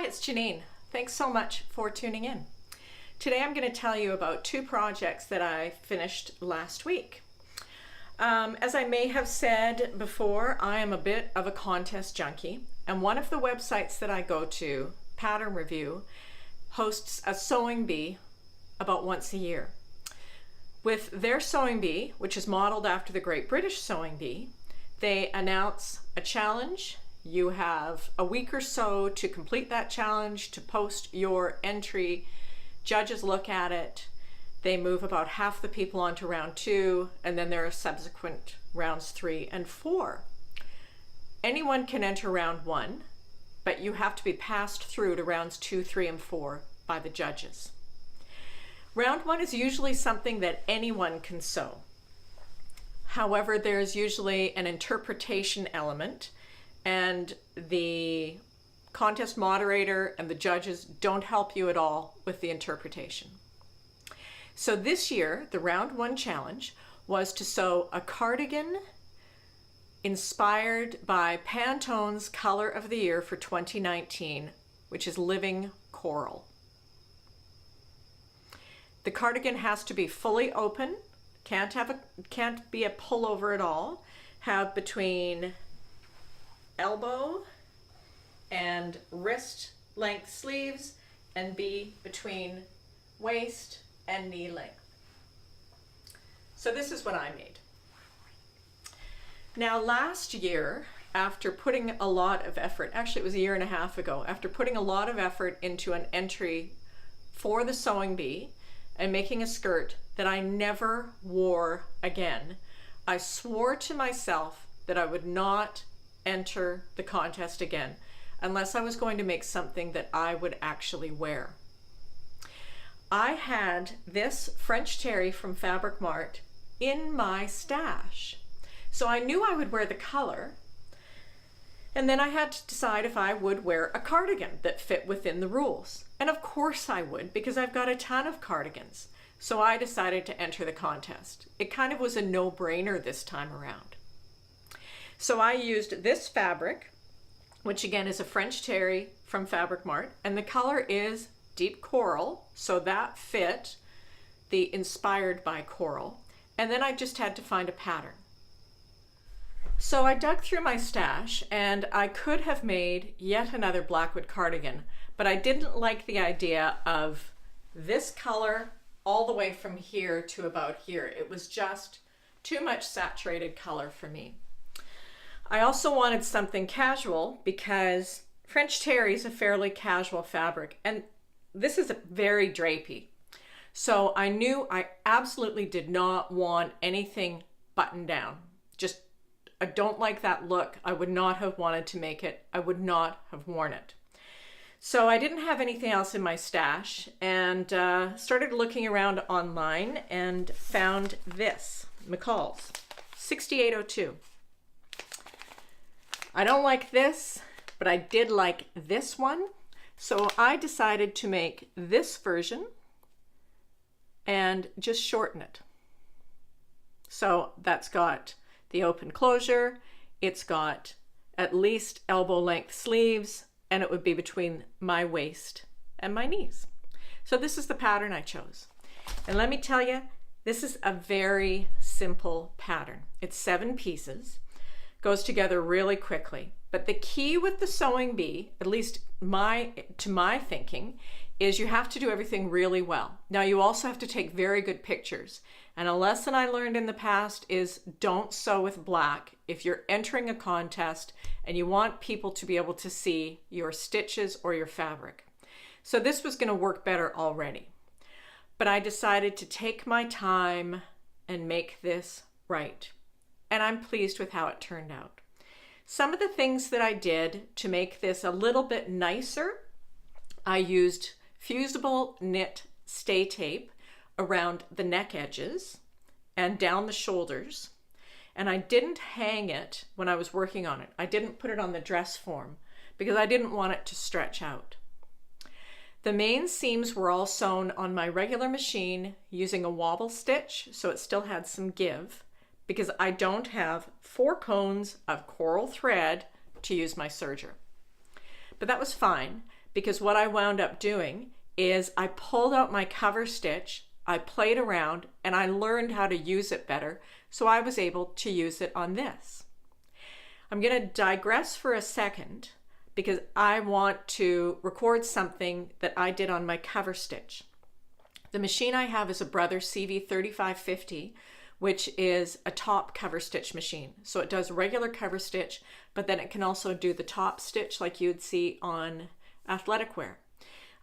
Hi, it's Janine. Thanks so much for tuning in. Today I'm going to tell you about two projects that I finished last week. As I may have said before, I am a bit of a contest junkie, and one of the websites that I go to, Pattern Review, hosts a sewing bee about once a year. With their sewing bee, which is modeled after the Great British Sewing Bee, they announce a challenge. You have a week or so to complete that challenge, to post your entry. Judges look at it. They move about half the people on to round 2, and then there are subsequent rounds 3 and 4. Anyone can enter round 1, but you have to be passed through to rounds 2, 3, and 4 by the judges. Round 1 is usually something that anyone can sew. However, there's usually an interpretation element, and the contest moderator and the judges don't help you at all with the interpretation. So this year, the round 1 challenge was to sew a cardigan inspired by Pantone's color of the year for 2019, which is Living Coral. The cardigan has to be fully open, can't be a pullover at all, have between elbow and wrist length sleeves, and be between waist and knee length. So this is what I made. Now last year, after putting a lot of effort, actually it was a year and a half ago, after putting a lot of effort into an entry for the sewing bee and making a skirt that I never wore again, I swore to myself that I would not enter the contest again unless I was going to make something that I would actually wear. I had this French terry from Fabric Mart in my stash, so I knew I would wear the color, and then I had to decide if I would wear a cardigan that fit within the rules. And of course I would, because I've got a ton of cardigans. So I decided to enter the contest. It kind of was a no-brainer this time around. So I used this fabric, which again is a French terry from Fabric Mart, and the color is deep coral, so that fit the inspired by coral. And then I just had to find a pattern. So I dug through my stash, and I could have made yet another Blackwood cardigan, but I didn't like the idea of this color all the way from here to about here. It was just too much saturated color for me. I also wanted something casual because French terry is a fairly casual fabric, and this is very drapey. So I knew I absolutely did not want anything buttoned down. I don't like that look. I would not have wanted to make it. I would not have worn it. So I didn't have anything else in my stash, and started looking around online and found this, McCall's 6802. I don't like this, but I did like this one. So I decided to make this version and just shorten it. So that's got the open closure, it's got at least elbow length sleeves, and it would be between my waist and my knees. So this is the pattern I chose. And let me tell you, this is a very simple pattern. It's 7 pieces, goes together really quickly. But the key with the sewing bee, at least to my thinking, is you have to do everything really well. Now you also have to take very good pictures. And a lesson I learned in the past is don't sew with black if you're entering a contest and you want people to be able to see your stitches or your fabric. So this was going to work better already. But I decided to take my time and make this right. And I'm pleased with how it turned out. Some of the things that I did to make this a little bit nicer, I used fusible knit stay tape around the neck edges and down the shoulders. And I didn't hang it when I was working on it. I didn't put it on the dress form because I didn't want it to stretch out. The main seams were all sewn on my regular machine using a wobble stitch, so it still had some give, because I don't have 4 cones of coral thread to use my serger. But that was fine because what I wound up doing is I pulled out my cover stitch, I played around, and I learned how to use it better, so I was able to use it on this. I'm going to digress for a second because I want to record something that I did on my cover stitch. The machine I have is a Brother CV3550, which is a top cover stitch machine. So it does regular cover stitch, but then it can also do the top stitch like you'd see on athletic wear.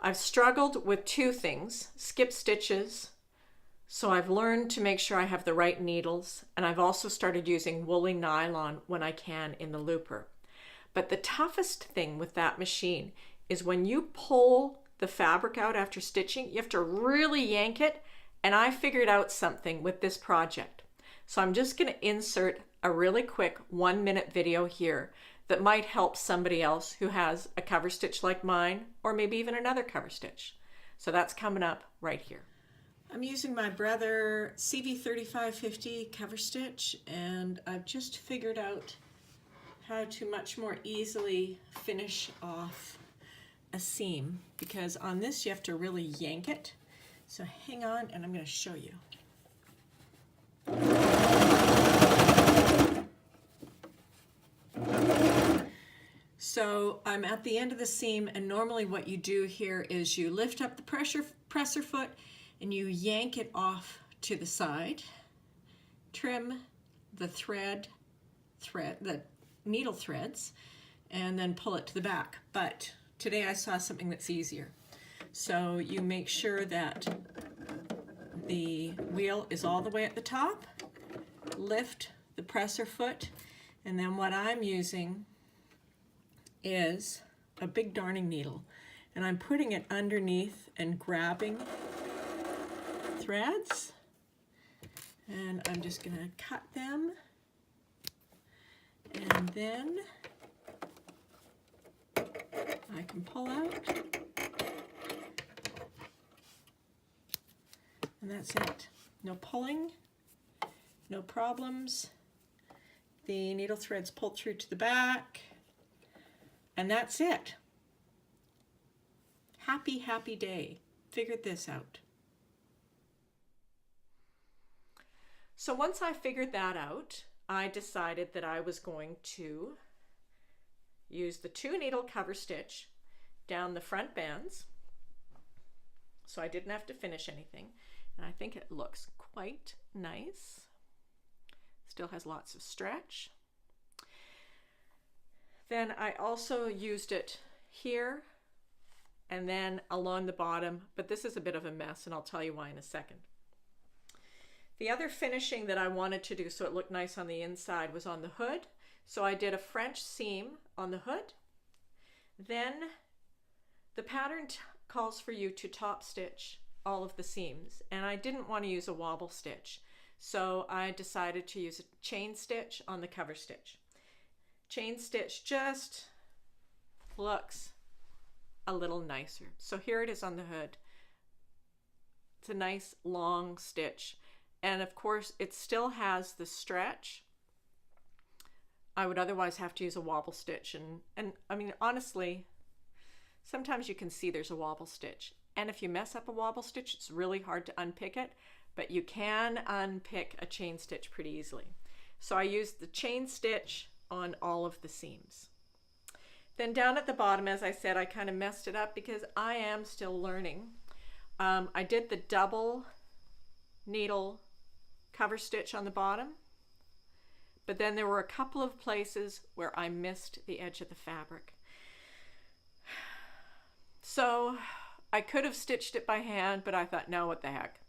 I've struggled with two things: skip stitches. So I've learned to make sure I have the right needles, and I've also started using woolly nylon when I can in the looper. But the toughest thing with that machine is when you pull the fabric out after stitching, you have to really yank it, and I figured out something with this project. So I'm just going to insert a really quick 1-minute video here that might help somebody else who has a cover stitch like mine, or maybe even another cover stitch. So that's coming up right here. I'm using my Brother CV3550 cover stitch, and I've just figured out how to much more easily finish off a seam, because on this you have to really yank it. So hang on, and I'm going to show you. So I'm at the end of the seam, and normally what you do here is you lift up the presser foot and you yank it off to the side, trim the the needle threads, and then pull it to the back. But today I saw something that's easier. So you make sure that the wheel is all the way at the top, lift the presser foot, and then what I'm using is a big darning needle, and I'm putting it underneath and grabbing threads, and I'm just going to cut them, and then I can pull out, and that's it. No pulling, no problems. The needle threads pulled through to the back, and that's it. Happy, happy day. Figured this out. So once I figured that out, I decided that I was going to use the 2 needle cover stitch down the front bands, so I didn't have to finish anything, and I think it looks quite nice. Still has lots of stretch. Then I also used it here and then along the bottom, but this is a bit of a mess, and I'll tell you why in a second. The other finishing that I wanted to do so it looked nice on the inside was on the hood. So I did a French seam on the hood. Then the pattern calls for you to top stitch all of the seams, and I didn't want to use a wobble stitch. So I decided to use a chain stitch on the cover stitch. Chain stitch just looks a little nicer. So here it is on the hood. It's a nice long stitch. And of course, it still has the stretch. I would otherwise have to use a wobble stitch. And I mean, honestly, sometimes you can see there's a wobble stitch. And if you mess up a wobble stitch, it's really hard to unpick it. But you can unpick a chain stitch pretty easily. So I used the chain stitch on all of the seams. Then down at the bottom, as I said, I kind of messed it up because I am still learning. I did the double needle cover stitch on the bottom, but then there were a couple of places where I missed the edge of the fabric. So I could have stitched it by hand, but I thought, no, what the heck.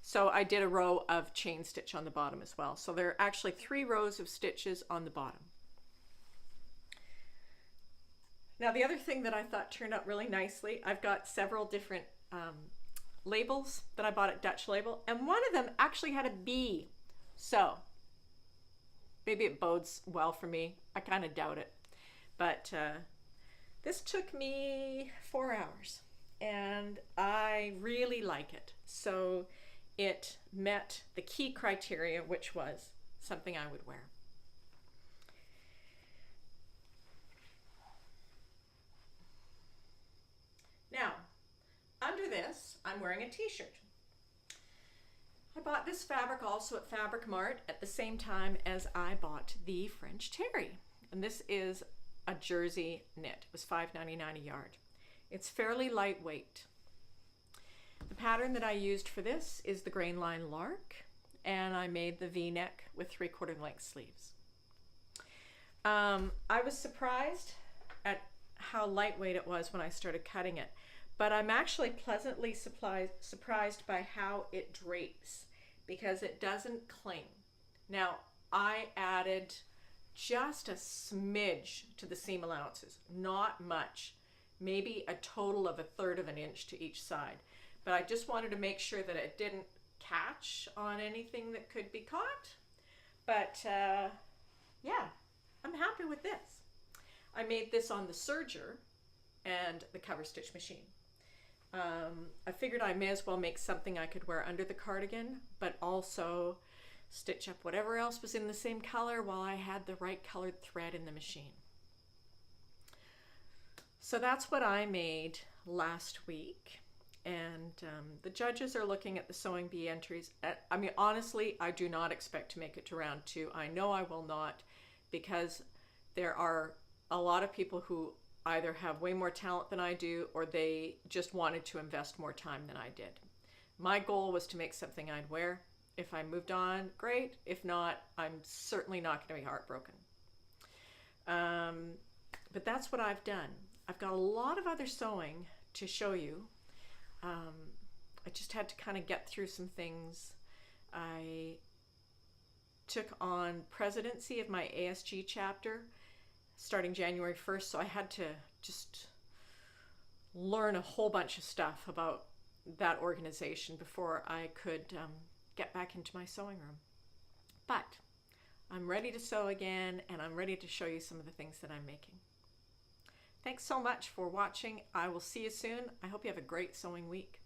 So I did a row of chain stitch on the bottom as well. So there are actually 3 rows of stitches on the bottom. Now the other thing that I thought turned out really nicely, I've got several different labels that I bought at Dutch Label, and one of them actually had a bee. So maybe it bodes well for me. I kind of doubt it. But this took me 4 hours, and I really like it. So it met the key criteria, which was something I would wear. this, I'm wearing a t-shirt. I bought this fabric also at Fabric Mart at the same time as I bought the French Terry. And this is a jersey knit. It was $5.99 a yard. It's fairly lightweight. The pattern that I used for this is the Grain Line Lark, and I made the V-neck with 3/4 length sleeves. I was surprised at how lightweight it was when I started cutting it, but I'm actually pleasantly surprised by how it drapes, because it doesn't cling. Now, I added just a smidge to the seam allowances, not much, maybe a total of 1/3 of an inch to each side, but I just wanted to make sure that it didn't catch on anything that could be caught. But yeah, I'm happy with this. I made this on the serger and the cover stitch machine. I figured I may as well make something I could wear under the cardigan, but also stitch up whatever else was in the same color while I had the right colored thread in the machine. So that's what I made last week. And the judges are looking at the sewing bee entries. I mean, honestly, I do not expect to make it to round 2. I know I will not, because there are a lot of people who either have way more talent than I do, or they just wanted to invest more time than I did. My goal was to make something I'd wear. If I moved on, great. If not, I'm certainly not going to be heartbroken. But that's what I've done. I've got a lot of other sewing to show you. I just had to kind of get through some things. I took on presidency of my ASG chapter starting January 1st, so I had to just learn a whole bunch of stuff about that organization before I could get back into my sewing room. But I'm ready to sew again, and I'm ready to show you some of the things that I'm making. Thanks so much for watching. I will see you soon. I hope you have a great sewing week.